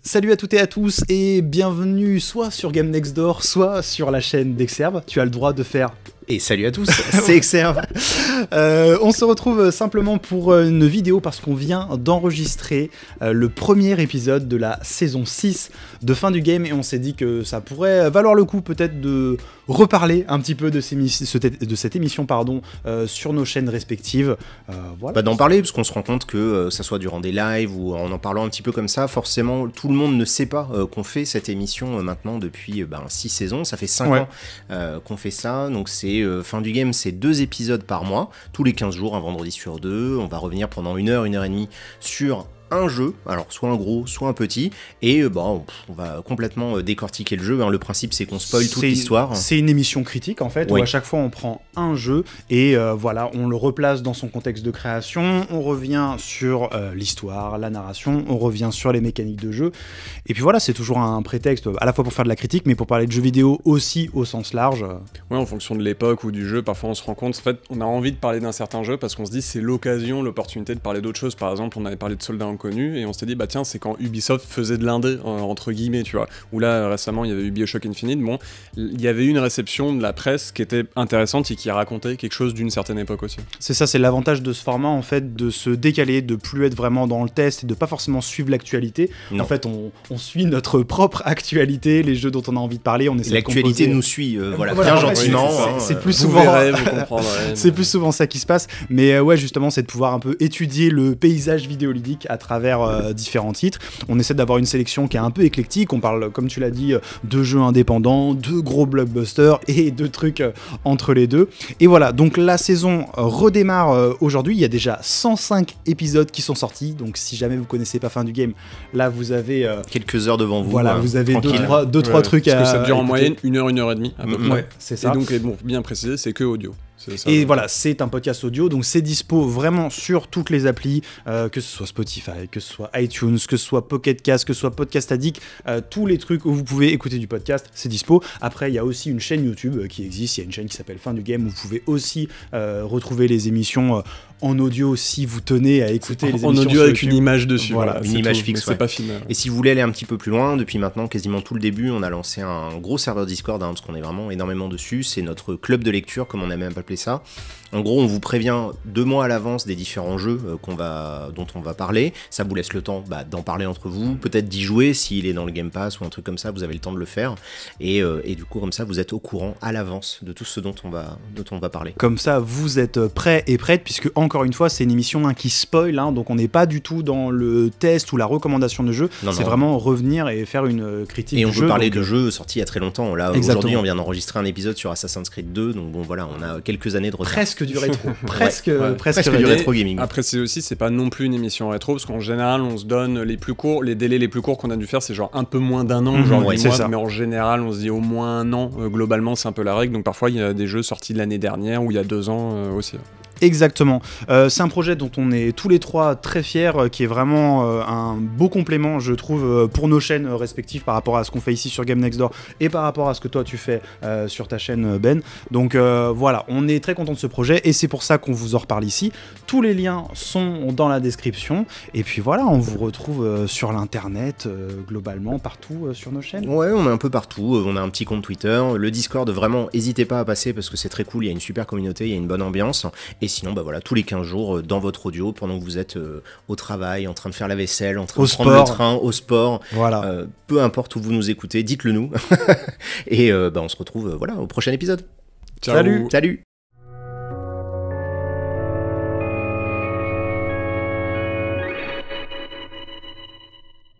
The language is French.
Salut à toutes et à tous et bienvenue soit sur Game Next Door, soit sur la chaîne d'Exerve. Tu as le droit de faire... Et salut à tous, c'est Exerve. On se retrouve simplement pour une vidéo parce qu'on vient d'enregistrer le premier épisode de la saison 6 de Fin du Game et on s'est dit que ça pourrait valoir le coup peut-être de reparler un petit peu de cette émission sur nos chaînes respectives. Voilà. D'en parler parce qu'on se rend compte que ça soit durant des lives ou en parlant un petit peu comme ça, forcément tout le monde ne sait pas qu'on fait cette émission maintenant depuis 6 saisons, ça fait 5 ans qu'on fait ça, donc c'est Fin du Game, c'est 2 épisodes par mois, tous les 15 jours, un vendredi sur 2, on va revenir pendant 1 heure et demie sur un jeu, alors soit un gros, soit un petit, et on va complètement décortiquer le jeu. Le principe c'est qu'on spoil toute l'histoire. C'est une émission critique en fait, où à chaque fois on prend un jeu et on le replace dans son contexte de création, on revient sur l'histoire, la narration, on revient sur les mécaniques de jeu, et puis voilà, c'est toujours un prétexte à la fois pour faire de la critique, mais pour parler de jeux vidéo aussi au sens large. Ouais, en fonction de l'époque ou du jeu, parfois on se rend compte, en fait, on a envie de parler d'un certain jeu parce qu'on se dit c'est l'occasion, l'opportunité de parler d'autres choses. Par exemple, on avait parlé de Soldats Inconnus et on s'était dit tiens, c'est quand Ubisoft faisait de l'indé entre guillemets, tu vois. Ou là récemment il y avait eu BioShock Infinite. Bon, il y avait eu une réception de la presse qui était intéressante et qui racontait quelque chose d'une certaine époque aussi. C'est ça, c'est l'avantage de ce format en fait, de se décaler, de plus être vraiment dans le test et de pas forcément suivre l'actualité. En fait, on suit notre propre actualité, les jeux dont on a envie de parler. On essaie l'actualité nous suit, bien gentiment. C'est plus souvent. Vous comprendrez. C'est plus souvent ça qui se passe. Mais justement, c'est de pouvoir un peu étudier le paysage vidéoludique à travers différents titres. On essaie d'avoir une sélection qui est un peu éclectique. On parle, comme tu l'as dit, de jeux indépendants, de gros blockbusters et de trucs entre les deux. Et voilà, donc la saison redémarre aujourd'hui. Il y a déjà 105 épisodes qui sont sortis. Donc si jamais vous connaissez pas Fin du Game, là vous avez quelques heures devant vous. Voilà, vous avez 2-3 trucs à. Parce que ça dure en moyenne 1 heure, 1 heure et demie à peu près. Ouais, c'est ça. Et donc, bien précisé, c'est que audio. Ça, et voilà, c'est un podcast audio, donc c'est dispo vraiment sur toutes les applis, que ce soit Spotify, que ce soit iTunes, que ce soit Pocket Cast, que ce soit Podcast Addict, tous les trucs où vous pouvez écouter du podcast, c'est dispo. Après, il y a aussi une chaîne YouTube qui existe, il y a une chaîne qui s'appelle Fin du Game où vous pouvez aussi retrouver les émissions en audio si vous tenez à écouter les émissions. En audio avec une image dessus, voilà, une image fixe. C'est pas film. Et si vous voulez aller un petit peu plus loin, depuis maintenant quasiment tout le début, on a lancé un gros serveur Discord, parce qu'on est vraiment énormément dessus. C'est notre club de lecture, comme on a même appelé ça. En gros, on vous prévient 2 mois à l'avance des différents jeux dont on va parler. Ça vous laisse le temps d'en parler entre vous, peut-être d'y jouer s'il est dans le Game Pass ou un truc comme ça, vous avez le temps de le faire. Et du coup, comme ça, vous êtes au courant à l'avance de tout ce dont on va parler. Comme ça, vous êtes prêts et prêtes, puisque encore une fois, c'est une émission qui spoil, donc on n'est pas du tout dans le test ou la recommandation de jeu. C'est vraiment revenir et faire une critique. Et on du veut jeu, parler de jeux sortis il y a très longtemps. Là, aujourd'hui, on vient d'enregistrer un épisode sur Assassin's Creed 2, donc bon voilà, on a quelques années de retard. Presque du rétro. presque du rétro gaming. Après, c'est pas non plus une émission rétro, parce qu'en général, on se donne les délais les plus courts qu'on a dû faire, c'est genre un peu moins d'1 an, genre 8 mois, mais en général, on se dit au moins 1 an. Globalement, c'est un peu la règle. Donc parfois, il y a des jeux sortis de l'année dernière ou il y a 2 ans aussi. Exactement. C'est un projet dont on est tous les trois très fiers, qui est vraiment un beau complément, je trouve, pour nos chaînes respectives par rapport à ce qu'on fait ici sur Game Next Door et par rapport à ce que toi tu fais sur ta chaîne, Ben. Donc voilà, on est très content de ce projet et c'est pour ça qu'on vous en reparle ici. Tous les liens sont dans la description et puis voilà, on vous retrouve sur l'internet, globalement, partout sur nos chaînes. Ouais, on est un peu partout. On a un petit compte Twitter, le Discord, vraiment, n'hésitez pas à passer parce que c'est très cool, il y a une super communauté, il y a une bonne ambiance. Et sinon, voilà, tous les 15 jours, dans votre audio, pendant que vous êtes au travail, en train de faire la vaisselle, en train de prendre le train, au sport, voilà. Peu importe où vous nous écoutez, dites-le nous. Et on se retrouve au prochain épisode. Ciao. Salut.